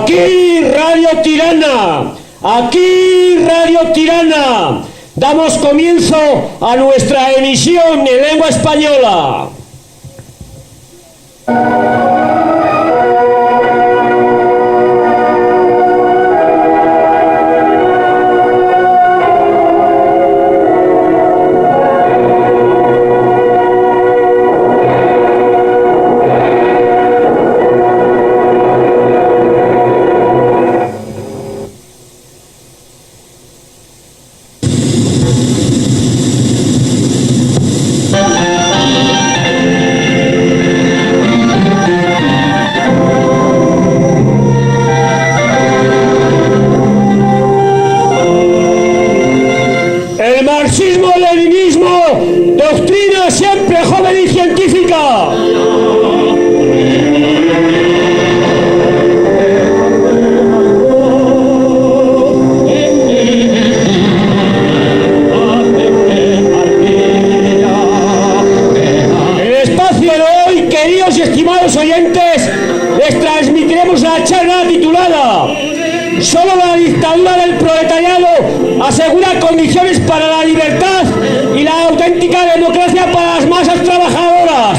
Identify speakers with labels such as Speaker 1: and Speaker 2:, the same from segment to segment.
Speaker 1: Aquí Radio Tirana, aquí Radio Tirana. Damos comienzo a nuestra emisión en lengua española. Marxismo-leninismo, doctrina siempre joven y científica. En el espacio de hoy, queridos y estimados oyentes, les transmitiremos la charla titulada "Solo la dictadura del proletariado asegura condiciones para la libertad y la auténtica democracia para las masas trabajadoras".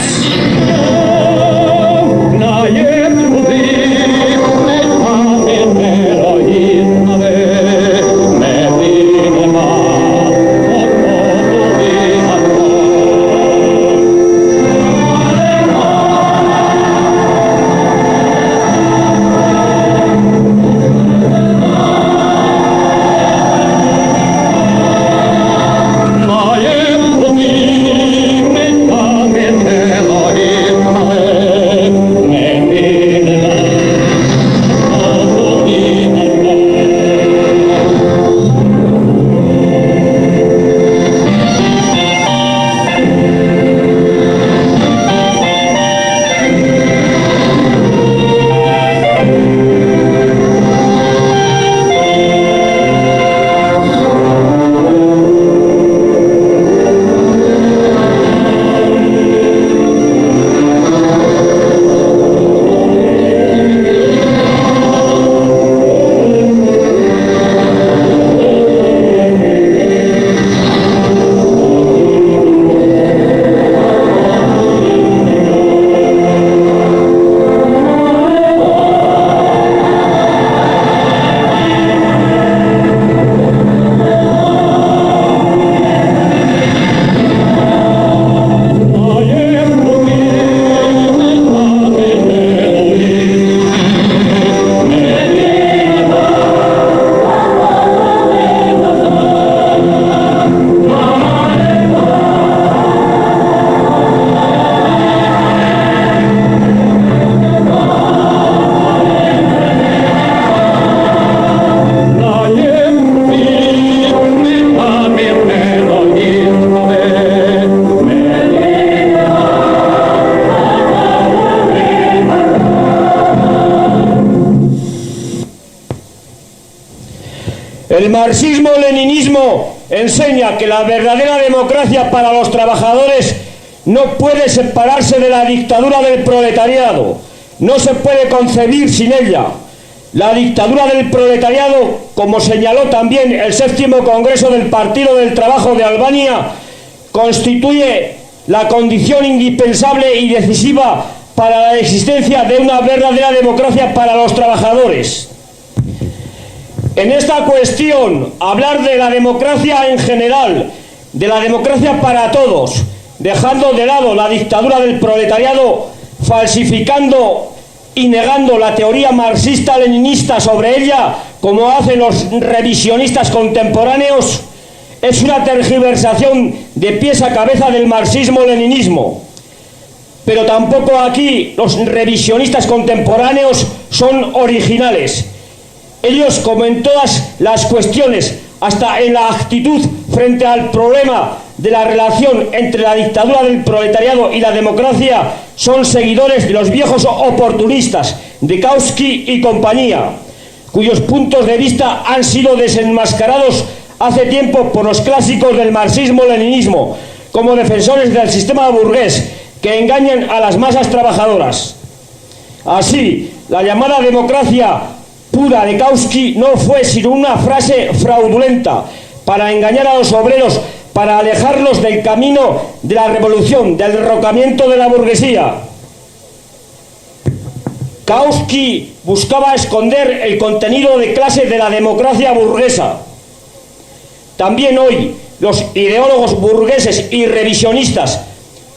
Speaker 1: El marxismo-leninismo enseña que la verdadera democracia para los trabajadores no puede separarse de la dictadura del proletariado, no se puede concebir sin ella. La dictadura del proletariado, como señaló también el 7º Congreso del Partido del Trabajo de Albania, constituye la condición indispensable y decisiva para la existencia de una verdadera democracia para los trabajadores. En esta cuestión, hablar de la democracia en general, de la democracia para todos, dejando de lado la dictadura del proletariado, falsificando y negando la teoría marxista-leninista sobre ella, como hacen los revisionistas contemporáneos, es una tergiversación de pies a cabeza del marxismo-leninismo. Pero tampoco aquí los revisionistas contemporáneos son originales. Ellos, como en todas las cuestiones, hasta en la actitud frente al problema de la relación entre la dictadura del proletariado y la democracia, son seguidores de los viejos oportunistas de Kautsky y compañía, cuyos puntos de vista han sido desenmascarados hace tiempo por los clásicos del marxismo-leninismo, como defensores del sistema burgués que engañan a las masas trabajadoras. Así, la llamada democracia pura de Kautsky no fue sino una frase fraudulenta para engañar a los obreros, para alejarlos del camino de la revolución, del derrocamiento de la burguesía. Kautsky buscaba esconder el contenido de clase de la democracia burguesa. También hoy los ideólogos burgueses y revisionistas,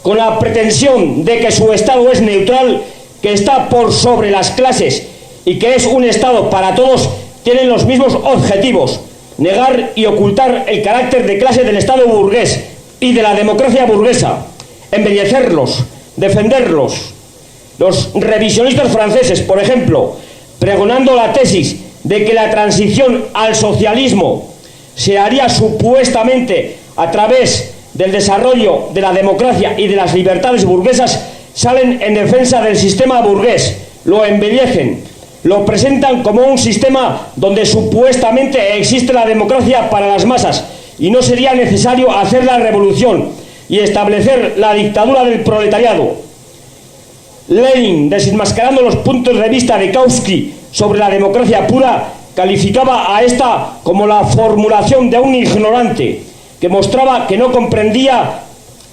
Speaker 1: con la pretensión de que su Estado es neutral, que está por sobre las clases y que es un Estado para todos, tienen los mismos objetivos: negar y ocultar el carácter de clase del Estado burgués y de la democracia burguesa, embellecerlos, defenderlos. Los revisionistas franceses, por ejemplo, pregonando la tesis de que la transición al socialismo se haría supuestamente a través del desarrollo de la democracia y de las libertades burguesas, salen en defensa del sistema burgués, lo embellecen, lo presentan como un sistema donde supuestamente existe la democracia para las masas y no sería necesario hacer la revolución y establecer la dictadura del proletariado. Lenin, desenmascarando los puntos de vista de Kautsky sobre la democracia pura, calificaba a esta como la formulación de un ignorante, que mostraba que no comprendía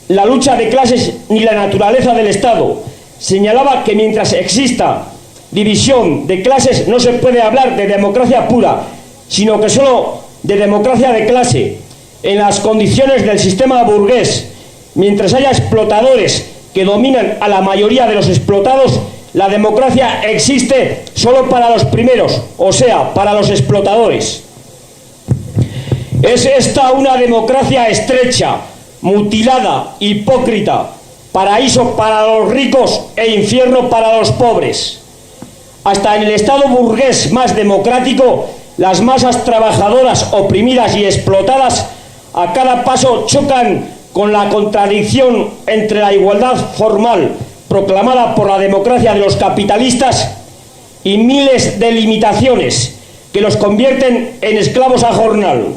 Speaker 1: la lucha de clases ni la naturaleza del Estado. Señalaba que mientras exista división de clases no se puede hablar de democracia pura, sino que solo de democracia de clase, en las condiciones del sistema burgués. Mientras haya explotadores que dominan a la mayoría de los explotados, la democracia existe solo para los primeros, o sea, para los explotadores. Es esta una democracia estrecha, mutilada, hipócrita, paraíso para los ricos e infierno para los pobres. Hasta en el Estado burgués más democrático, las masas trabajadoras oprimidas y explotadas a cada paso chocan con la contradicción entre la igualdad formal proclamada por la democracia de los capitalistas y miles de limitaciones que los convierten en esclavos a jornal.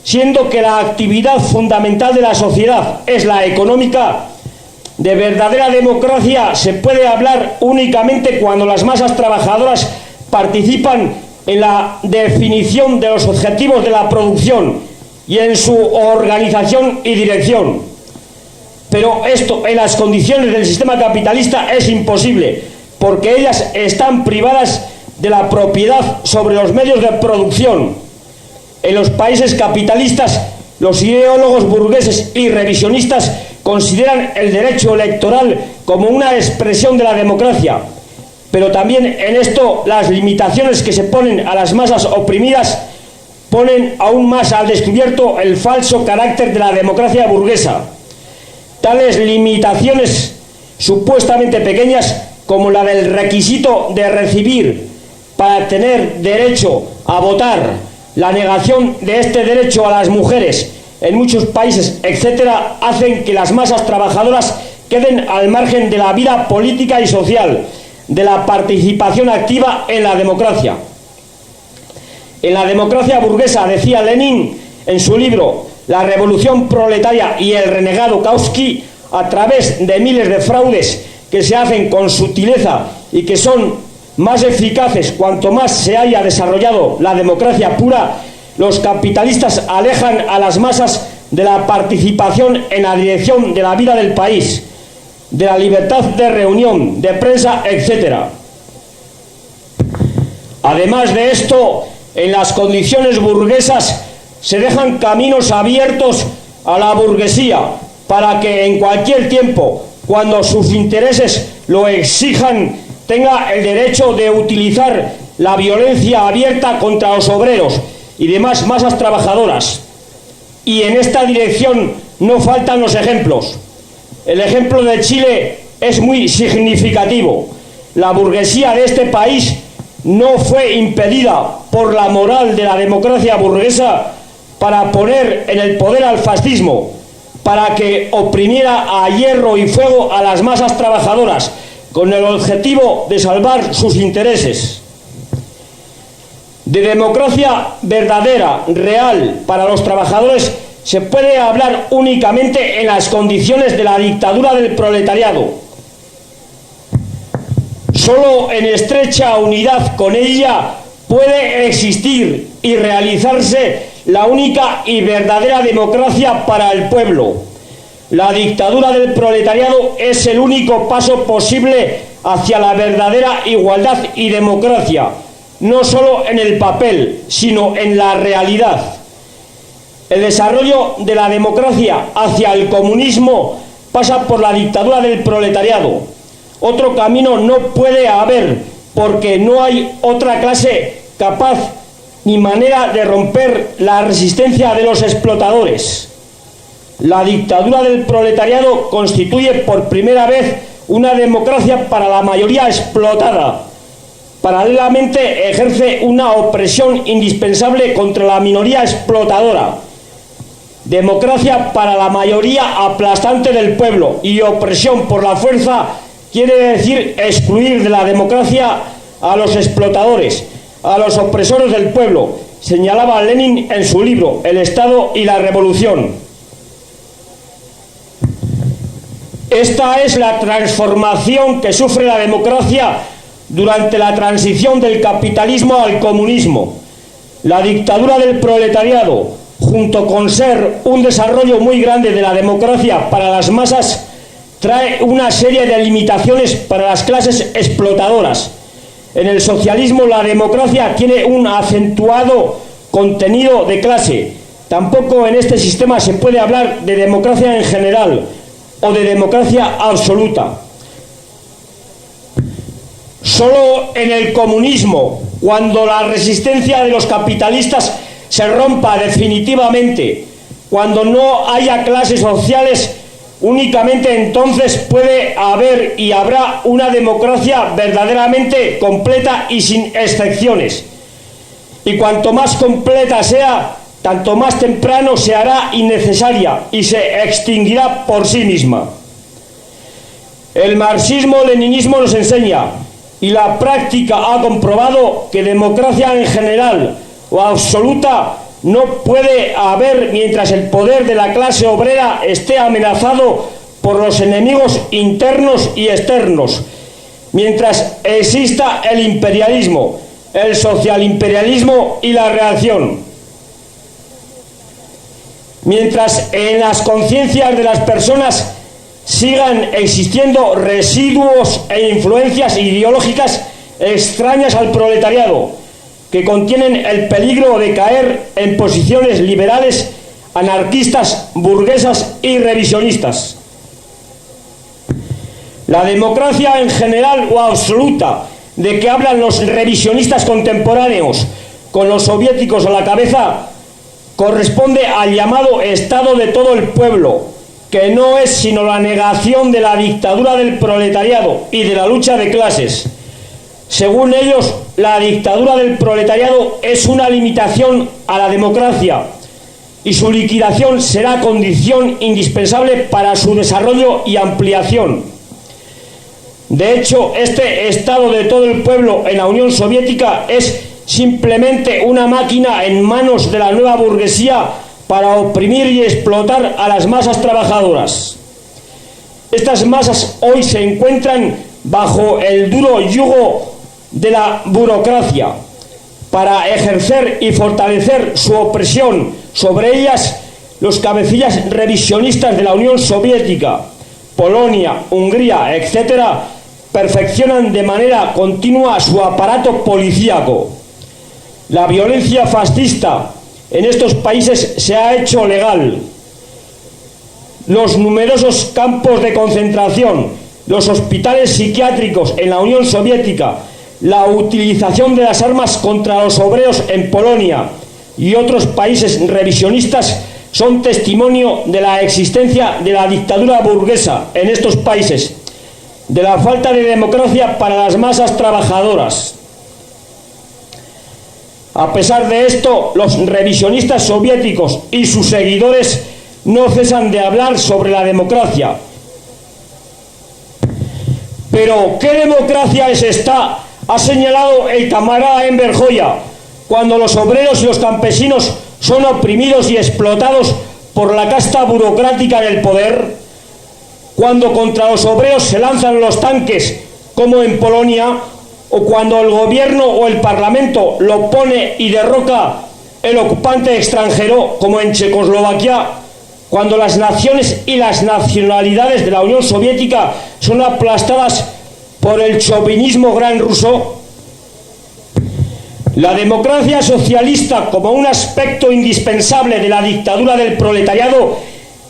Speaker 1: Siendo que la actividad fundamental de la sociedad es la económica, de verdadera democracia se puede hablar únicamente cuando las masas trabajadoras participan en la definición de los objetivos de la producción y en su organización y dirección. Pero esto en las condiciones del sistema capitalista es imposible, porque ellas están privadas de la propiedad sobre los medios de producción. En los países capitalistas, los ideólogos burgueses y revisionistas consideran el derecho electoral como una expresión de la democracia, pero también en esto las limitaciones que se ponen a las masas oprimidas ponen aún más al descubierto el falso carácter de la democracia burguesa. Tales limitaciones supuestamente pequeñas, como la del requisito de recibir para tener derecho a votar, la negación de este derecho a las mujeres en muchos países, etcétera, hacen que las masas trabajadoras queden al margen de la vida política y social, de la participación activa en la democracia. En la democracia burguesa, decía Lenin en su libro La revolución proletaria y el renegado Kautsky, a través de miles de fraudes que se hacen con sutileza y que son más eficaces cuanto más se haya desarrollado la democracia pura, los capitalistas alejan a las masas de la participación en la dirección de la vida del país, de la libertad de reunión, de prensa, etc. Además de esto, en las condiciones burguesas se dejan caminos abiertos a la burguesía para que en cualquier tiempo, cuando sus intereses lo exijan, tenga el derecho de utilizar la violencia abierta contra los obreros y demás masas trabajadoras. Y en esta dirección no faltan los ejemplos. El ejemplo de Chile es muy significativo. La burguesía de este país no fue impedida por la moral de la democracia burguesa para poner en el poder al fascismo, para que oprimiera a hierro y fuego a las masas trabajadoras, con el objetivo de salvar sus intereses. De democracia verdadera, real, para los trabajadores, se puede hablar únicamente en las condiciones de la dictadura del proletariado. Solo en estrecha unidad con ella puede existir y realizarse la única y verdadera democracia para el pueblo. La dictadura del proletariado es el único paso posible hacia la verdadera igualdad y democracia, no solo en el papel, sino en la realidad. El desarrollo de la democracia hacia el comunismo pasa por la dictadura del proletariado. Otro camino no puede haber, porque no hay otra clase capaz ni manera de romper la resistencia de los explotadores. La dictadura del proletariado constituye por primera vez una democracia para la mayoría explotada. Paralelamente ejerce una opresión indispensable contra la minoría explotadora. Democracia para la mayoría aplastante del pueblo, y opresión por la fuerza quiere decir excluir de la democracia a los explotadores, a los opresores del pueblo, señalaba Lenin en su libro El Estado y la Revolución. Esta es la transformación que sufre la democracia durante la transición del capitalismo al comunismo. La dictadura del proletariado, junto con ser un desarrollo muy grande de la democracia para las masas, trae una serie de limitaciones para las clases explotadoras. En el socialismo la democracia tiene un acentuado contenido de clase. Tampoco en este sistema se puede hablar de democracia en general o de democracia absoluta. Solo en el comunismo, cuando la resistencia de los capitalistas se rompa definitivamente, cuando no haya clases sociales, únicamente entonces puede haber y habrá una democracia verdaderamente completa y sin excepciones. Y cuanto más completa sea, tanto más temprano se hará innecesaria y se extinguirá por sí misma. El marxismo-leninismo nos enseña, y la práctica ha comprobado, que democracia en general o absoluta no puede haber mientras el poder de la clase obrera esté amenazado por los enemigos internos y externos, mientras exista el imperialismo, el socialimperialismo y la reacción. Mientras en las conciencias de las personas sigan existiendo residuos e influencias ideológicas extrañas al proletariado, que contienen el peligro de caer en posiciones liberales, anarquistas, burguesas y revisionistas. La democracia en general o absoluta, de que hablan los revisionistas contemporáneos, con los soviéticos a la cabeza, corresponde al llamado Estado de todo el pueblo, que no es sino la negación de la dictadura del proletariado y de la lucha de clases. Según ellos, la dictadura del proletariado es una limitación a la democracia y su liquidación será condición indispensable para su desarrollo y ampliación. De hecho, este Estado de todo el pueblo en la Unión Soviética es simplemente una máquina en manos de la nueva burguesía para oprimir y explotar a las masas trabajadoras. Estas masas hoy se encuentran bajo el duro yugo de la burocracia. Para ejercer y fortalecer su opresión sobre ellas, los cabecillas revisionistas de la Unión Soviética, Polonia, Hungría, etc., perfeccionan de manera continua su aparato policíaco. La violencia fascista en estos países se ha hecho legal. Los numerosos campos de concentración, los hospitales psiquiátricos en la Unión Soviética, la utilización de las armas contra los obreros en Polonia y otros países revisionistas son testimonio de la existencia de la dictadura burguesa en estos países, de la falta de democracia para las masas trabajadoras. A pesar de esto, los revisionistas soviéticos y sus seguidores no cesan de hablar sobre la democracia. Pero, ¿qué democracia es esta?, ha señalado el camarada Enver Hoxha, cuando los obreros y los campesinos son oprimidos y explotados por la casta burocrática en el poder, cuando contra los obreros se lanzan los tanques como en Polonia, o cuando el gobierno o el parlamento lo pone y derroca el ocupante extranjero, como en Checoslovaquia, cuando las naciones y las nacionalidades de la Unión Soviética son aplastadas por el chauvinismo gran ruso. La democracia socialista, como un aspecto indispensable de la dictadura del proletariado,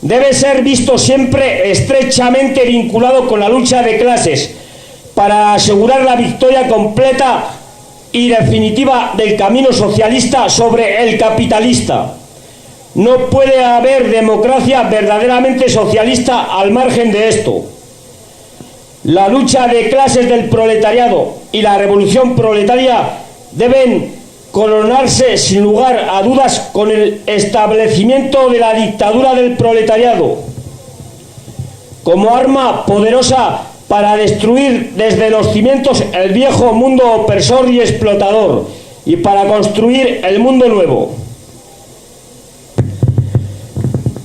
Speaker 1: debe ser visto siempre estrechamente vinculado con la lucha de clases para asegurar la victoria completa y definitiva del camino socialista sobre el capitalista. No puede haber democracia verdaderamente socialista al margen de esto. La lucha de clases del proletariado y la revolución proletaria deben coronarse sin lugar a dudas con el establecimiento de la dictadura del proletariado como arma poderosa para destruir desde los cimientos el viejo mundo opresor y explotador y para construir el mundo nuevo.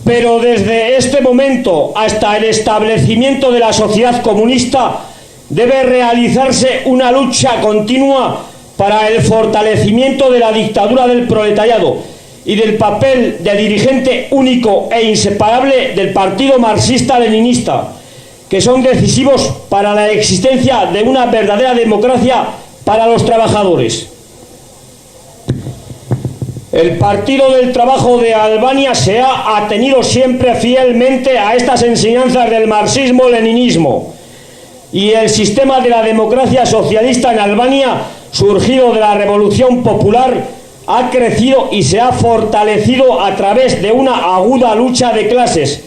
Speaker 1: Pero desde este momento hasta el establecimiento de la sociedad comunista debe realizarse una lucha continua para el fortalecimiento de la dictadura del proletariado y del papel de dirigente único e inseparable del partido marxista-leninista, que son decisivos para la existencia de una verdadera democracia para los trabajadores. El Partido del Trabajo de Albania se ha atenido siempre fielmente a estas enseñanzas del marxismo-leninismo, y el sistema de la democracia socialista en Albania, surgido de la Revolución Popular, ha crecido y se ha fortalecido a través de una aguda lucha de clases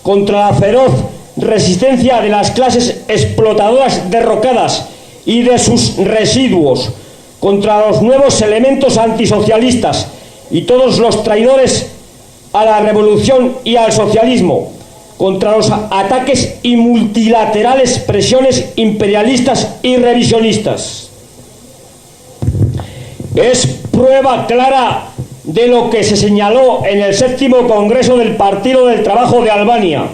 Speaker 1: contra la feroz resistencia de las clases explotadoras derrocadas y de sus residuos, contra los nuevos elementos antisocialistas y todos los traidores a la revolución y al socialismo, contra los ataques y multilaterales presiones imperialistas y revisionistas. Es prueba clara de lo que se señaló en el 7º Congreso del Partido del Trabajo de Albania,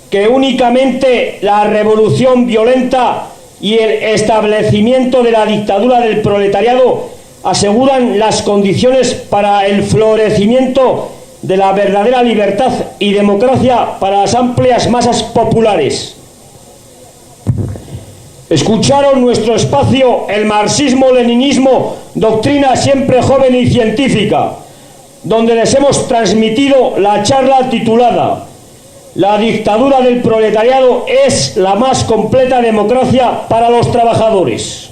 Speaker 1: que únicamente la revolución violenta y el establecimiento de la dictadura del proletariado aseguran las condiciones para el florecimiento de la verdadera libertad y democracia para las amplias masas populares. Escucharon nuestro espacio el marxismo-leninismo, doctrina siempre joven y científica, donde les hemos transmitido la charla titulada "La dictadura del proletariado es la más completa democracia para los trabajadores".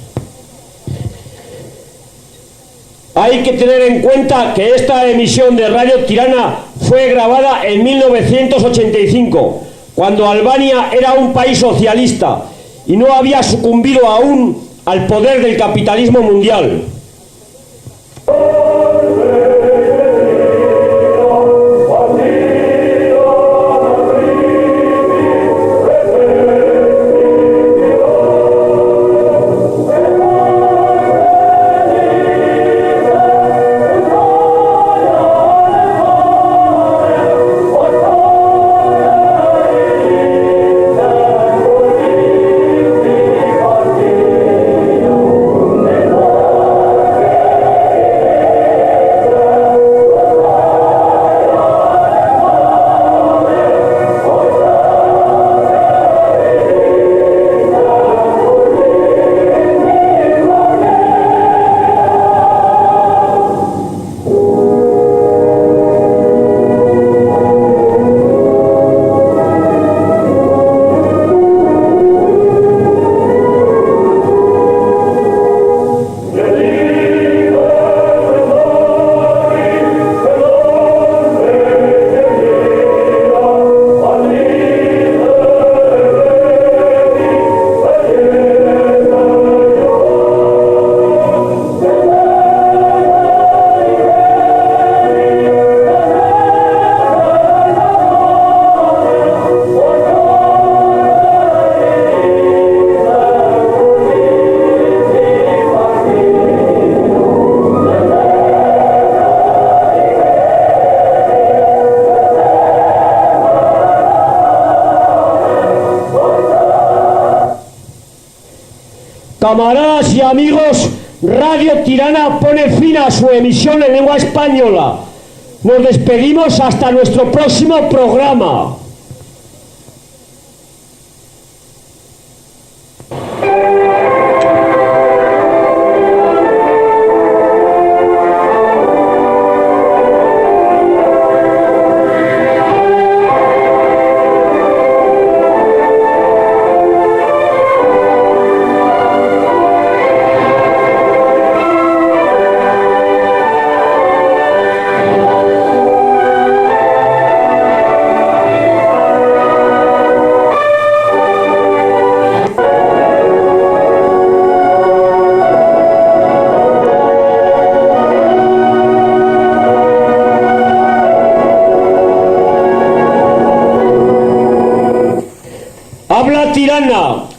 Speaker 1: Hay que tener en cuenta que esta emisión de Radio Tirana fue grabada en 1985, cuando Albania era un país socialista y no había sucumbido aún al poder del capitalismo mundial. Camaradas y amigos, Radio Tirana pone fin a su emisión en lengua española. Nos despedimos hasta nuestro próximo programa.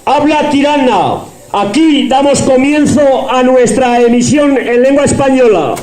Speaker 1: Habla Tirana. Aquí damos comienzo a nuestra emisión en lengua española.